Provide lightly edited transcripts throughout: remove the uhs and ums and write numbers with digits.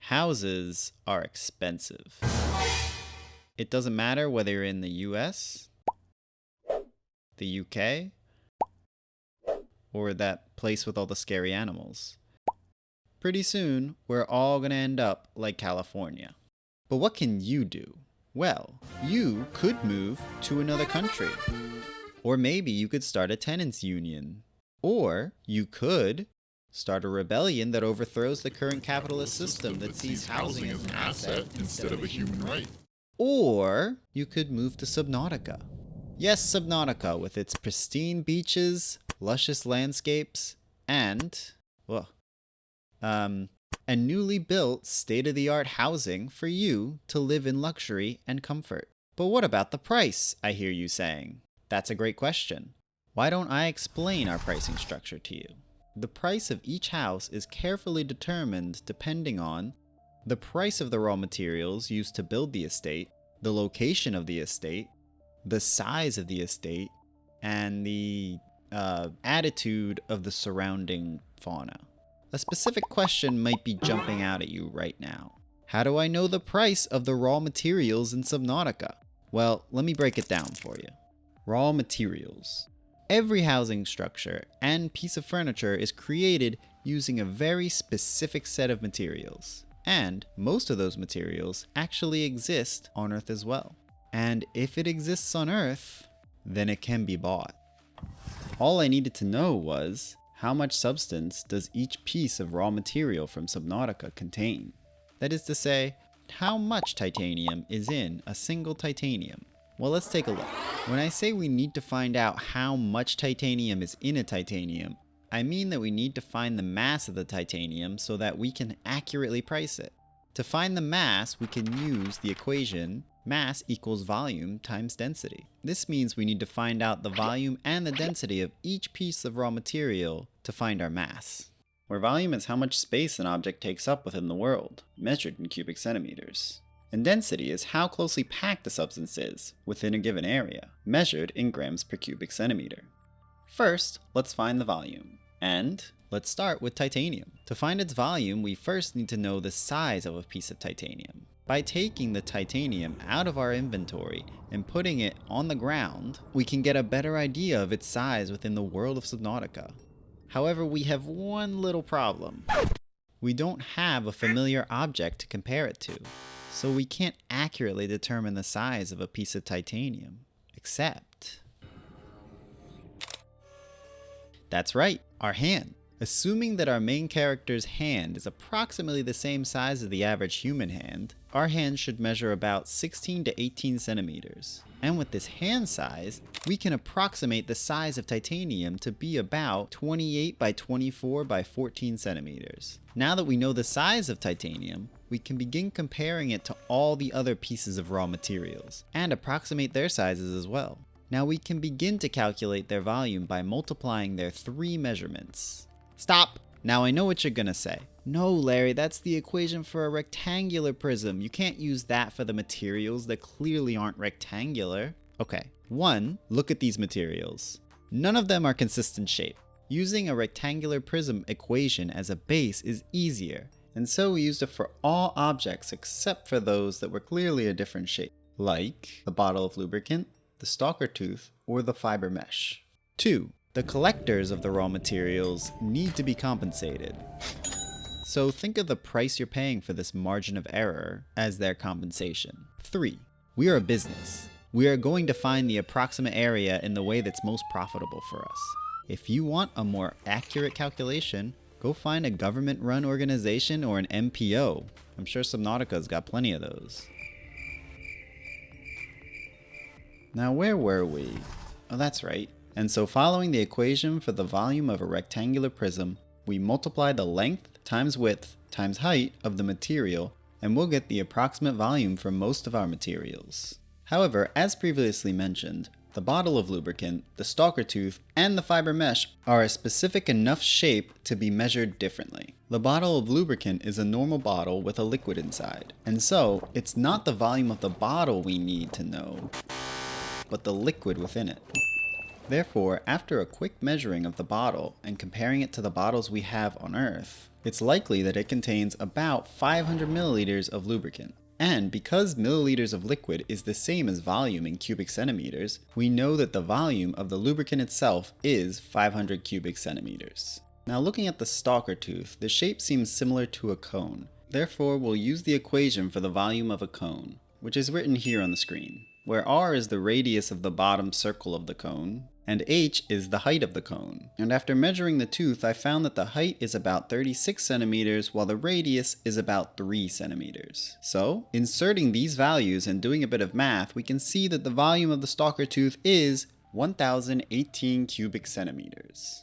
Houses are expensive. It doesn't matter whether you're in the US, the UK, or that place with all the scary animals. Pretty soon, we're all gonna end up like California. But what can you do? Well, you could move to another country. Or maybe you could start a tenants union. Or you could start a rebellion that overthrows the current capitalist system that sees housing as an asset instead of a human right. Or you could move to Subnautica. Yes, Subnautica, with its pristine beaches, luscious landscapes, and, newly built state-of-the-art housing for you to live in luxury and comfort. But what about the price, I hear you saying? That's a great question. Why don't I explain our pricing structure to you? The price of each house is carefully determined depending on the price of the raw materials used to build the estate, the location of the estate, the size of the estate, and the attitude of the surrounding fauna. A specific question might be jumping out at you right now. How do I know the price of the raw materials in Subnautica? Well, let me break it down for you. Raw materials. Every housing structure and piece of furniture is created using a very specific set of materials. And most of those materials actually exist on Earth as well. And if it exists on Earth, then it can be bought. All I needed to know was, how much substance does each piece of raw material from Subnautica contain? That is to say, how much titanium is in a single titanium? Well, let's take a look. When I say we need to find out how much titanium is in a titanium, I mean that we need to find the mass of the titanium so that we can accurately price it. To find the mass, we can use the equation mass equals volume times density. This means we need to find out the volume and the density of each piece of raw material to find our mass. Where volume is how much space an object takes up within the world, measured in cubic centimeters. And density is how closely packed a substance is within a given area, measured in grams per cubic centimeter. First, let's find the volume. And let's start with titanium. To find its volume, we first need to know the size of a piece of titanium. By taking the titanium out of our inventory and putting it on the ground, we can get a better idea of its size within the world of Subnautica. However, we have one little problem. We don't have a familiar object to compare it to, so we can't accurately determine the size of a piece of titanium, except... That's right, our hand. Assuming that our main character's hand is approximately the same size as the average human hand, our hand should measure about 16 to 18 centimeters. And with this hand size, we can approximate the size of titanium to be about 28 by 24 by 14 centimeters. Now that we know the size of titanium, we can begin comparing it to all the other pieces of raw materials, and approximate their sizes as well. Now we can begin to calculate their volume by multiplying their three measurements. Stop! Now I know what you're gonna say. No, Larry, that's the equation for a rectangular prism. You can't use that for the materials that clearly aren't rectangular. Okay, 1. Look at these materials. None of them are consistent shape. Using a rectangular prism equation as a base is easier, and so we used it for all objects except for those that were clearly a different shape, like the bottle of lubricant, the stalker tooth, or the fiber mesh. 2. The collectors of the raw materials need to be compensated. So think of the price you're paying for this margin of error as their compensation. 3. We are a business. We are going to find the approximate area in the way that's most profitable for us. If you want a more accurate calculation, go find a government-run organization or an MPO. I'm sure Subnautica's got plenty of those. Now where were we? Oh, that's right. And so following the equation for the volume of a rectangular prism, we multiply the length times width times height of the material, and we'll get the approximate volume for most of our materials. However, as previously mentioned, the bottle of lubricant, the stalker tooth, and the fiber mesh are a specific enough shape to be measured differently. The bottle of lubricant is a normal bottle with a liquid inside, and so it's not the volume of the bottle we need to know, but the liquid within it. Therefore, after a quick measuring of the bottle and comparing it to the bottles we have on Earth, it's likely that it contains about 500 milliliters of lubricant. And because milliliters of liquid is the same as volume in cubic centimeters, we know that the volume of the lubricant itself is 500 cubic centimeters. Now looking at the stalker tooth, the shape seems similar to a cone. Therefore, we'll use the equation for the volume of a cone, which is written here on the screen, where r is the radius of the bottom circle of the cone, and h is the height of the cone. And after measuring the tooth, I found that the height is about 36 centimeters, while the radius is about 3 centimeters. So, inserting these values and doing a bit of math, we can see that the volume of the stalker tooth is 1018 cubic centimeters.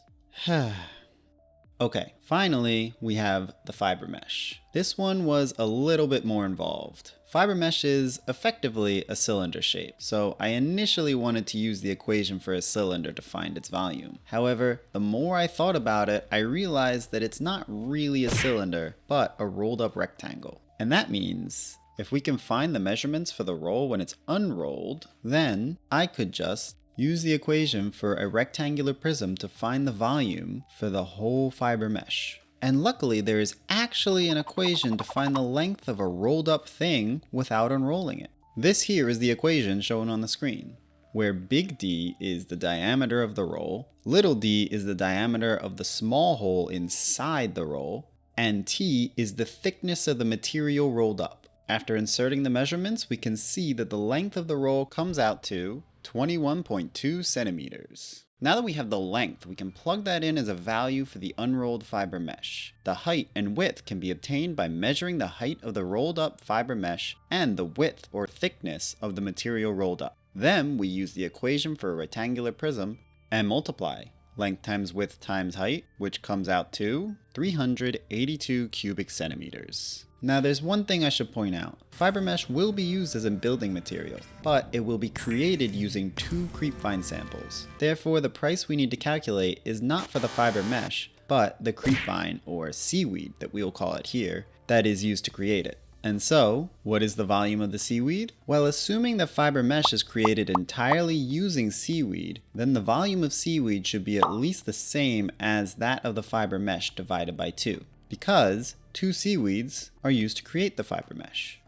Okay, finally, we have the fiber mesh. This one was a little bit more involved. Fiber mesh is effectively a cylinder shape, so I initially wanted to use the equation for a cylinder to find its volume. However, the more I thought about it, I realized that it's not really a cylinder, but a rolled up rectangle. And that means if we can find the measurements for the roll when it's unrolled, then I could just use the equation for a rectangular prism to find the volume for the whole fiber mesh. And luckily there is actually an equation to find the length of a rolled up thing without unrolling it. This here is the equation shown on the screen, where big D is the diameter of the roll, little d is the diameter of the small hole inside the roll, and T is the thickness of the material rolled up. After inserting the measurements, we can see that the length of the roll comes out to 21.2 centimeters. Now that we have the length, we can plug that in as a value for the unrolled fiber mesh. The height and width can be obtained by measuring the height of the rolled up fiber mesh and the width or thickness of the material rolled up. Then we use the equation for a rectangular prism and multiply length times width times height, which comes out to 382 cubic centimeters. Now there's one thing I should point out. Fiber mesh will be used as a building material, but it will be created using 2 creepvine samples. Therefore, the price we need to calculate is not for the fiber mesh, but the creepvine, or seaweed that we'll call it here, that is used to create it. And so, what is the volume of the seaweed? Well, assuming that fiber mesh is created entirely using seaweed, then the volume of seaweed should be at least the same as that of the fiber mesh divided by 2. Because 2 seaweeds are used to create the fiber mesh.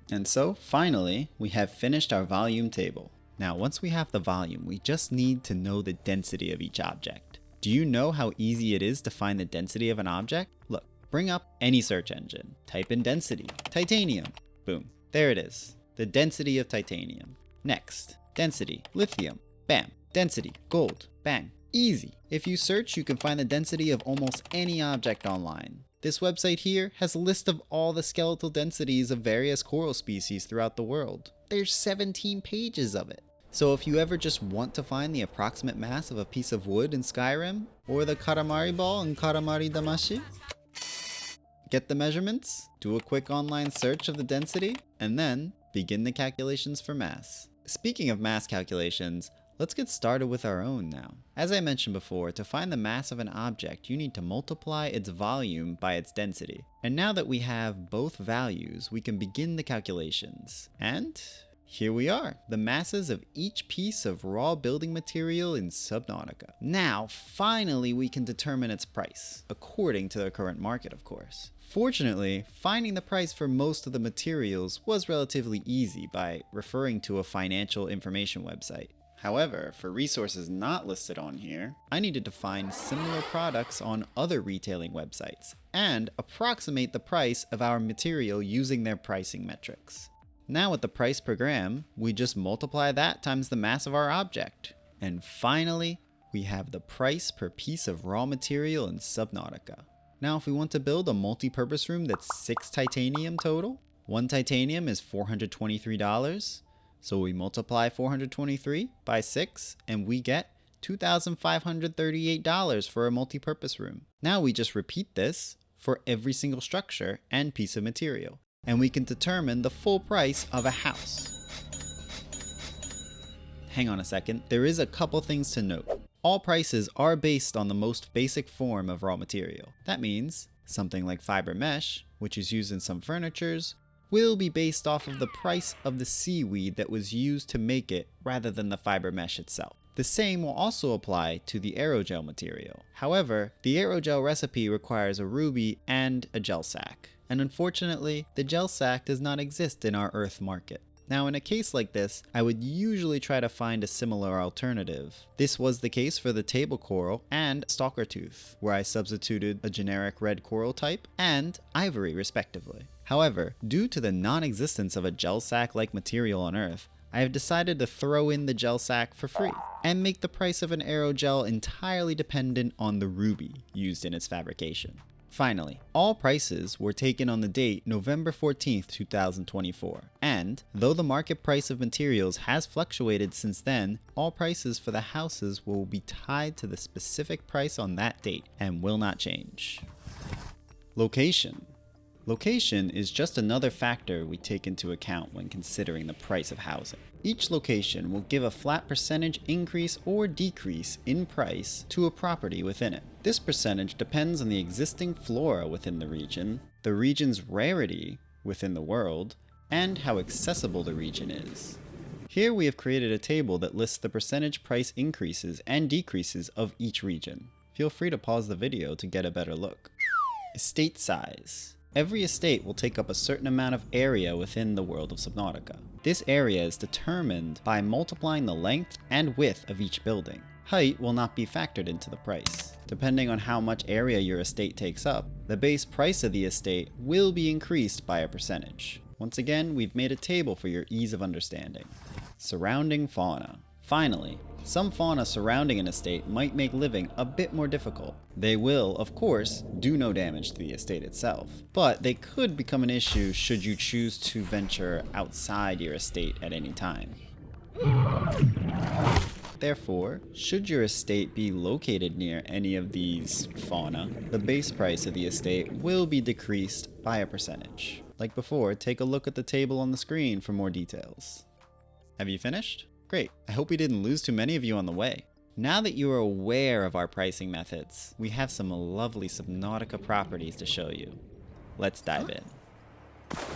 And so, finally, we have finished our volume table. Now, once we have the volume, we just need to know the density of each object. Do you know how easy it is to find the density of an object? Look, bring up any search engine, type in density, titanium, boom, there it is, the density of titanium. Next, density, lithium, bam, density, gold, bang. Easy. If you search, you can find the density of almost any object online. This website here has a list of all the skeletal densities of various coral species throughout the world. There's 17 pages of it. So if you ever just want to find the approximate mass of a piece of wood in Skyrim, or the Katamari ball in Katamari Damacy, get the measurements, do a quick online search of the density, and then begin the calculations for mass. Speaking of mass calculations, let's get started with our own now. As I mentioned before, to find the mass of an object, you need to multiply its volume by its density. And now that we have both values, we can begin the calculations. And here we are, the masses of each piece of raw building material in Subnautica. Now, finally, we can determine its price, according to the current market, of course. Fortunately, finding the price for most of the materials was relatively easy by referring to a financial information website. However, for resources not listed on here, I needed to find similar products on other retailing websites and approximate the price of our material using their pricing metrics. Now with the price per gram, we just multiply that times the mass of our object. And finally, we have the price per piece of raw material in Subnautica. Now if we want to build a multi-purpose room that's 6 titanium total, 1 titanium is $423. So we multiply 423 by 6 and we get $2,538 for a multi-purpose room. Now we just repeat this for every single structure and piece of material, and we can determine the full price of a house. Hang on a second, there is a couple things to note. All prices are based on the most basic form of raw material. That means something like fiber mesh, which is used in some furnitures, will be based off of the price of the seaweed that was used to make it rather than the fiber mesh itself. The same will also apply to the aerogel material. However, the aerogel recipe requires a ruby and a gel sac, and unfortunately, the gel sac does not exist in our Earth market. Now, in a case like this, I would usually try to find a similar alternative. This was the case for the table coral and stalker tooth, where I substituted a generic red coral type and ivory respectively. However, due to the non-existence of a gel sac-like material on Earth, I have decided to throw in the gel sac for free and make the price of an aerogel entirely dependent on the ruby used in its fabrication. Finally, all prices were taken on the date November 14th, 2024, and though the market price of materials has fluctuated since then, all prices for the houses will be tied to the specific price on that date and will not change. Location. Location is just another factor we take into account when considering the price of housing. Each location will give a flat percentage increase or decrease in price to a property within it. This percentage depends on the existing flora within the region's rarity within the world, and how accessible the region is. Here we have created a table that lists the percentage price increases and decreases of each region. Feel free to pause the video to get a better look. Estate size. Every estate will take up a certain amount of area within the world of Subnautica. This area is determined by multiplying the length and width of each building. Height will not be factored into the price. Depending on how much area your estate takes up, the base price of the estate will be increased by a percentage. Once again, we've made a table for your ease of understanding. Surrounding fauna. Finally, some fauna surrounding an estate might make living a bit more difficult. They will, of course, do no damage to the estate itself, but they could become an issue should you choose to venture outside your estate at any time. Therefore, should your estate be located near any of these fauna, the base price of the estate will be decreased by a percentage. Like before, take a look at the table on the screen for more details. Have you finished? Great, I hope we didn't lose too many of you on the way. Now that you are aware of our pricing methods, we have some lovely Subnautica properties to show you. Let's dive in.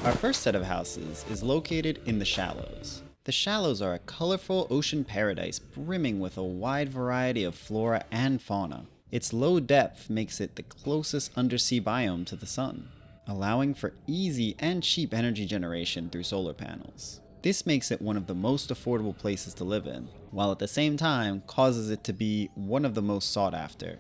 Our first set of houses is located in the Shallows. The Shallows are a colorful ocean paradise brimming with a wide variety of flora and fauna. Its low depth makes it the closest undersea biome to the sun, allowing for easy and cheap energy generation through solar panels. This makes it one of the most affordable places to live in, while at the same time causes it to be one of the most sought after,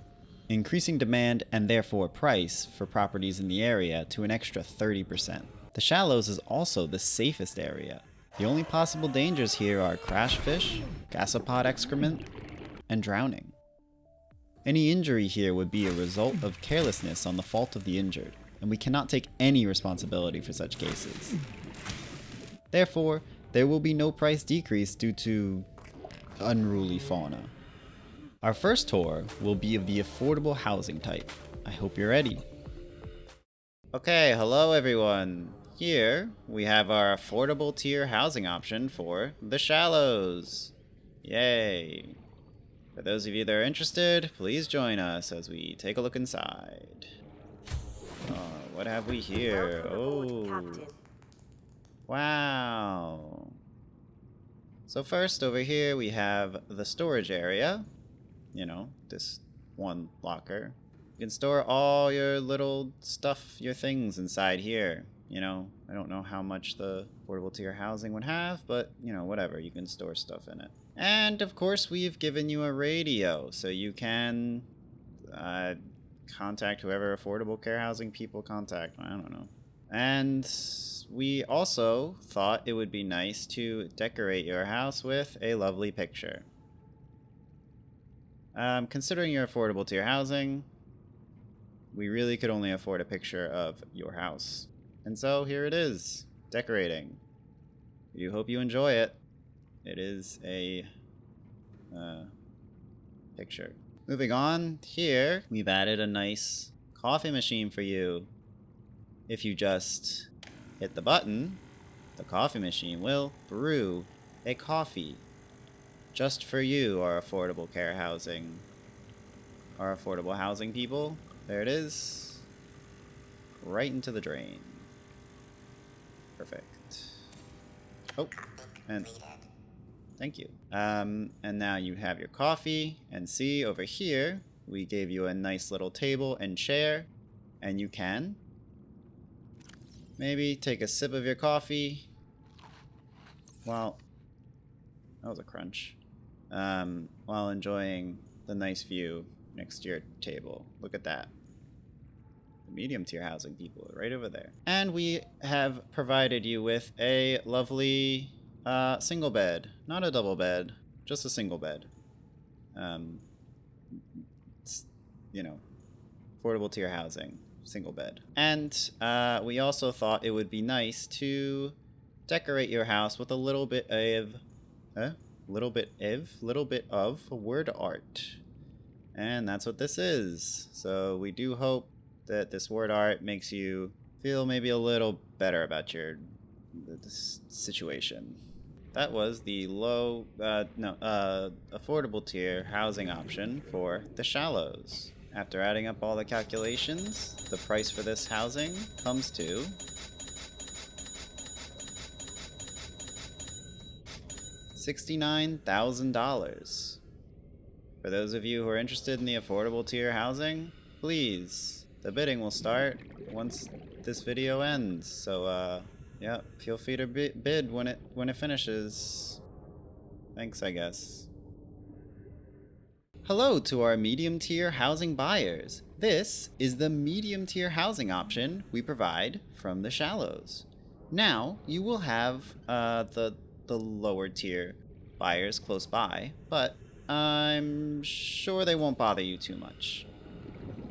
increasing demand and therefore price for properties in the area to an extra 30%. The Shallows is also the safest area. The only possible dangers here are crash fish, gasopod excrement, and drowning. Any injury here would be a result of carelessness on the fault of the injured, and we cannot take any responsibility for such cases. Therefore, there will be no price decrease due to unruly fauna. Our first tour will be of the affordable housing type. I hope you're ready. Okay, hello everyone. Here we have our affordable tier housing option for the Shallows. Yay. For those of you that are interested, please join us as we take a look inside. What have we here? Oh. Wow. So first over here we have the storage area. You know, this one locker. You can store all your little stuff, your things inside here. You know, I don't know how much the affordable tier housing would have, but, you know, whatever, you can store stuff in it. And, of course, we've given you a radio, so you can contact whoever affordable care housing people contact. I don't know. And we also thought it would be nice to decorate your house with a lovely picture. Considering your affordable tier housing, we really could only afford a picture of your house. And so here it is, decorating. We hope you enjoy it. It is a picture. Moving on, here we've added a nice coffee machine for you. If you just hit the button, the coffee machine will brew a coffee just for you, our affordable care housing. Our affordable housing people. There it is. Right into the drain. Perfect. Oh, and thank you. And now you have your coffee, and see over here, we gave you a nice little table and chair, and you can maybe take a sip of your coffee while, that was a crunch, while enjoying the nice view next to your table. Look at that. The medium tier housing people are right over there. And we have provided you with a lovely single bed. Not a double bed, just a single bed. It's, you know, affordable tier housing, single bed. And we also thought it would be nice to decorate your house with a little bit of word art. And that's what this is. So we do hope that this word art makes you feel maybe a little better about your situation. That was the affordable tier housing option for the Shallows. After adding up all the calculations, the price for this housing comes to $69,000. For those of you who are interested in the affordable tier housing, please, the bidding will start once this video ends. So, yeah, feel free to bid when it finishes. Thanks, I guess. Hello to our medium tier housing buyers. This is the medium tier housing option we provide from the Shallows. Now, you will have the lower tier buyers close by, but I'm sure they won't bother you too much.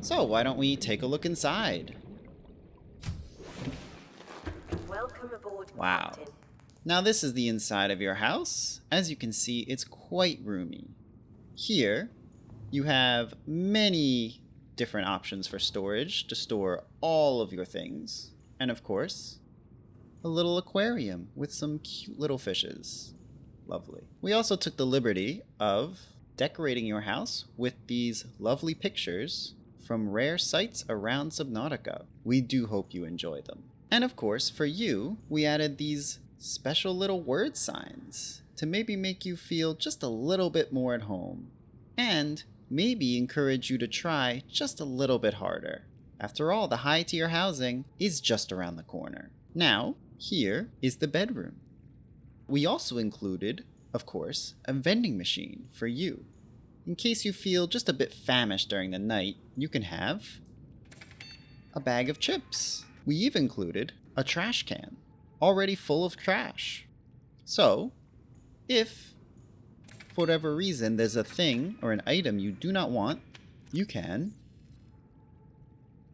So why don't we take a look inside? Welcome aboard, Wow. Captain. Now this is the inside of your house. As you can see, it's quite roomy. Here, you have many different options for storage to store all of your things. And of course, a little aquarium with some cute little fishes. Lovely. We also took the liberty of decorating your house with these lovely pictures from rare sites around Subnautica. We do hope you enjoy them. And of course, for you, we added these special little word signs to maybe make you feel just a little bit more at home. And maybe encourage you to try just a little bit harder. After all, the high tier housing is just around the corner. Now, here is the bedroom. We also included, of course, a vending machine for you. In case you feel just a bit famished during the night, you can have a bag of chips. We even included a trash can, already full of trash. So, if for whatever reason there's a thing or an item you do not want, you can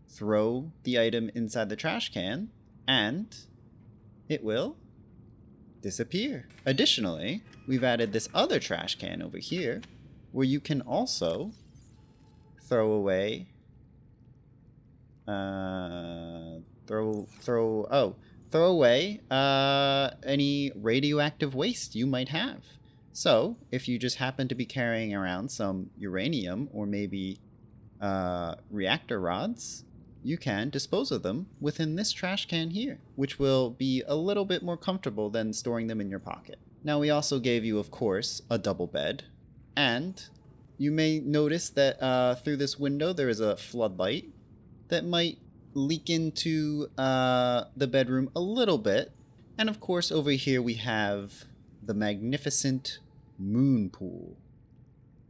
throw the item inside the trash can and it will disappear. Additionally, we've added this other trash can over here where you can also throw away any radioactive waste you might have. So, if you just happen to be carrying around some uranium or maybe reactor rods, you can dispose of them within this trash can here, which will be a little bit more comfortable than storing them in your pocket. Now, we also gave you, of course, a double bed, and you may notice that through this window there is a floodlight that might leak into the bedroom a little bit. And of course, over here we have the magnificent moon pool.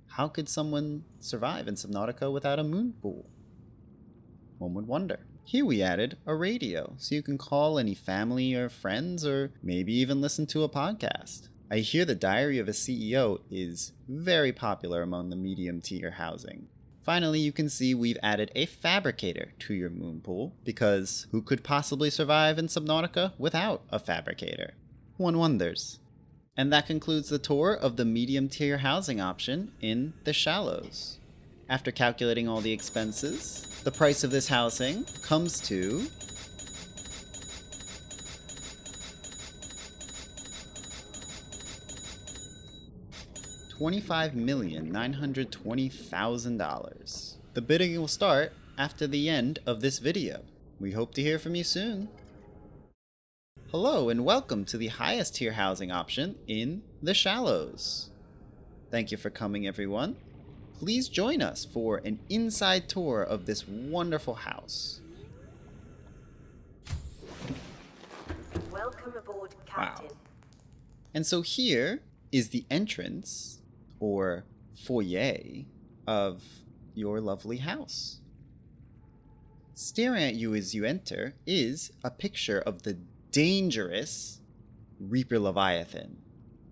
How could someone survive in Subnautica without a moon pool? One would wonder. Here we added a radio, so you can call any family or friends, or maybe even listen to a podcast. I hear the Diary of a CEO is very popular among the medium tier housing. Finally, you can see we've added a fabricator to your moon pool, because who could possibly survive in Subnautica without a fabricator? One wonders. And that concludes the tour of the medium tier housing option in the Shallows. After calculating all the expenses, the price of this housing comes to $25,920,000. The bidding will start after the end of this video. We hope to hear from you soon. Hello and welcome to the highest tier housing option in the Shallows. Thank you for coming, everyone. Please join us for an inside tour of this wonderful house. Welcome aboard, Wow. Captain. And so here is the entrance, or foyer, of your lovely house. Staring at you as you enter is a picture of the dangerous Reaper Leviathan.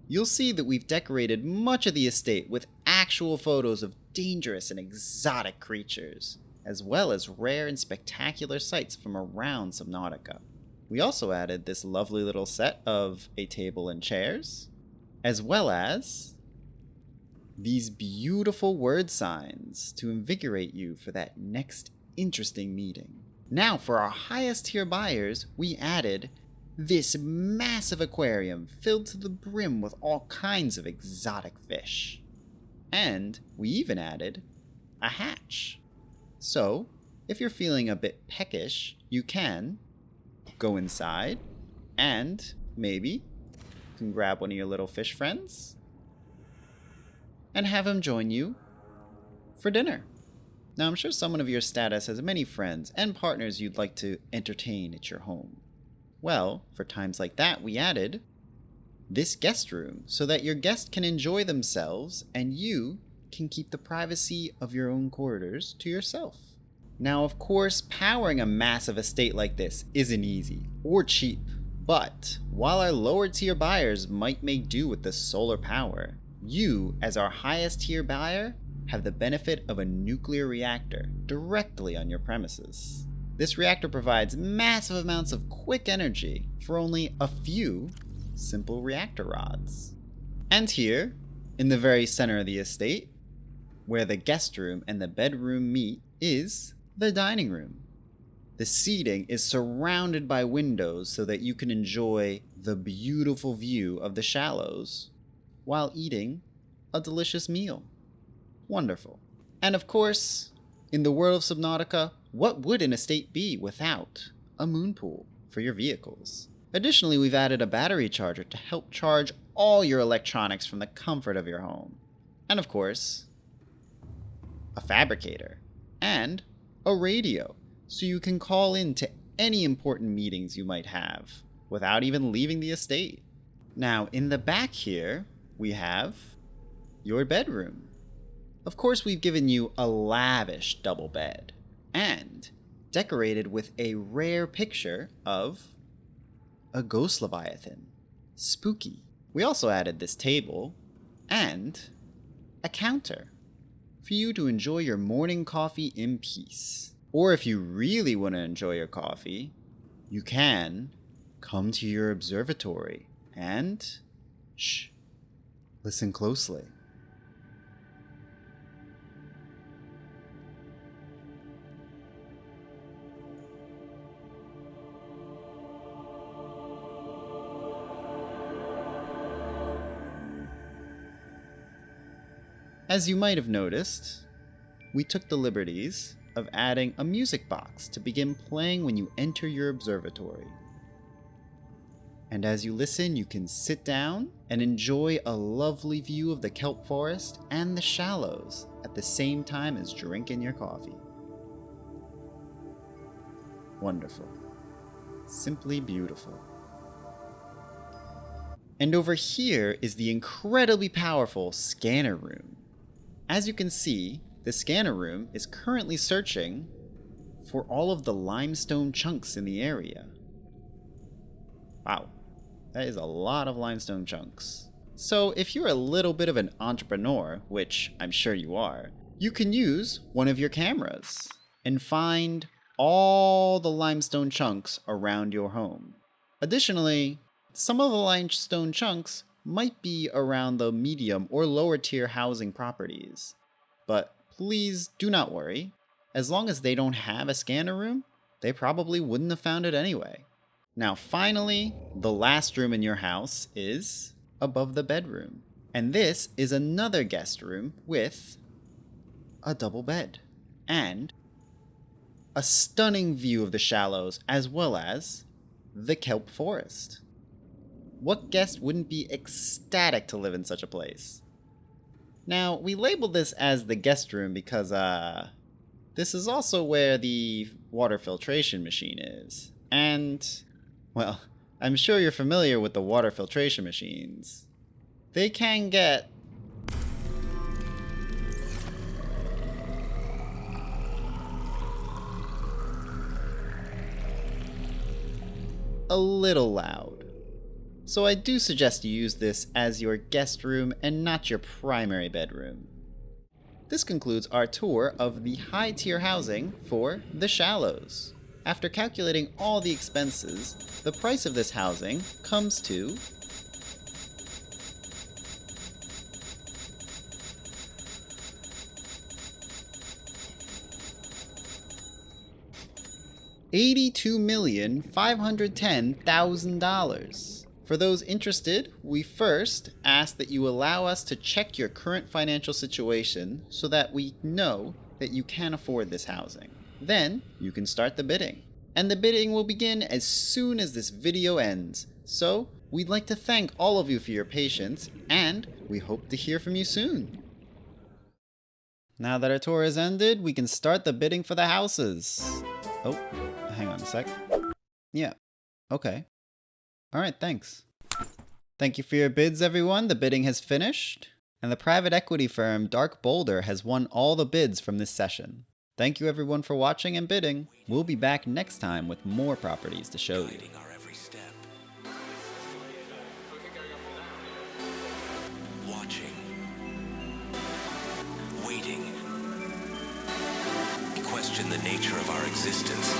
You'll see that we've decorated much of the estate with actual photos of dangerous and exotic creatures, as well as rare and spectacular sights from around Subnautica. We also added this lovely little set of a table and chairs, as well as these beautiful word signs to invigorate you for that next interesting meeting. Now, for our highest tier buyers, we added this massive aquarium filled to the brim with all kinds of exotic fish. And we even added a hatch. So, if you're feeling a bit peckish, you can go inside and maybe you can grab one of your little fish friends and have him join you for dinner. Now, I'm sure someone of your status has many friends and partners you'd like to entertain at your home. Well, for times like that, we added this guest room so that your guest can enjoy themselves and you can keep the privacy of your own corridors to yourself. Now, of course, powering a massive estate like this isn't easy or cheap, but while our lower tier buyers might make do with the solar power, you, as our highest tier buyer, have the benefit of a nuclear reactor directly on your premises. This reactor provides massive amounts of quick energy for only a few simple reactor rods. And here, in the very center of the estate, where the guest room and the bedroom meet, is the dining room. The seating is surrounded by windows so that you can enjoy the beautiful view of the Shallows while eating a delicious meal. Wonderful. And of course, in the world of Subnautica, what would an estate be without a moon pool for your vehicles? Additionally, we've added a battery charger to help charge all your electronics from the comfort of your home. And of course, a fabricator and a radio so you can call in to any important meetings you might have without even leaving the estate. Now, in the back here, we have your bedroom. Of course, we've given you a lavish double bed and decorated with a rare picture of a ghost leviathan. Spooky. We also added this table and a counter for you to enjoy your morning coffee in peace. Or if you really want to enjoy your coffee, you can come to your observatory and listen closely. As you might have noticed, we took the liberties of adding a music box to begin playing when you enter your observatory. And as you listen, you can sit down and enjoy a lovely view of the kelp forest and the Shallows at the same time as drinking your coffee. Wonderful. Simply beautiful. And over here is the incredibly powerful scanner room. As you can see, the scanner room is currently searching for all of the limestone chunks in the area. Wow, that is a lot of limestone chunks. So if you're a little bit of an entrepreneur, which I'm sure you are, you can use one of your cameras and find all the limestone chunks around your home. Additionally, some of the limestone chunks might be around the medium or lower tier housing properties. But please do not worry. As long as they don't have a scanner room, they probably wouldn't have found it anyway. Now finally, the last room in your house is above the bedroom. And this is another guest room with a double bed and a stunning view of the Shallows as well as the kelp forest. What guest wouldn't be ecstatic to live in such a place? Now, we labeled this as the guest room because, this is also where the water filtration machine is. And, well, I'm sure you're familiar with the water filtration machines. They can get a little loud. So I do suggest you use this as your guest room and not your primary bedroom. This concludes our tour of the high-tier housing for The Shallows. After calculating all the expenses, the price of this housing comes to $82,510,000. For those interested, we first ask that you allow us to check your current financial situation so that we know that you can afford this housing. Then, you can start the bidding. And the bidding will begin as soon as this video ends. So, we'd like to thank all of you for your patience, and we hope to hear from you soon. Now that our tour has ended, we can start the bidding for the houses. Oh, hang on a sec. Yeah, okay. Alright, thanks. Thank you for your bids, everyone. The bidding has finished. And the private equity firm Dark Boulder has won all the bids from this session. Thank you everyone for watching and bidding. We'll be back next time with more properties to show you. Watching. Waiting. We question the nature of our existence.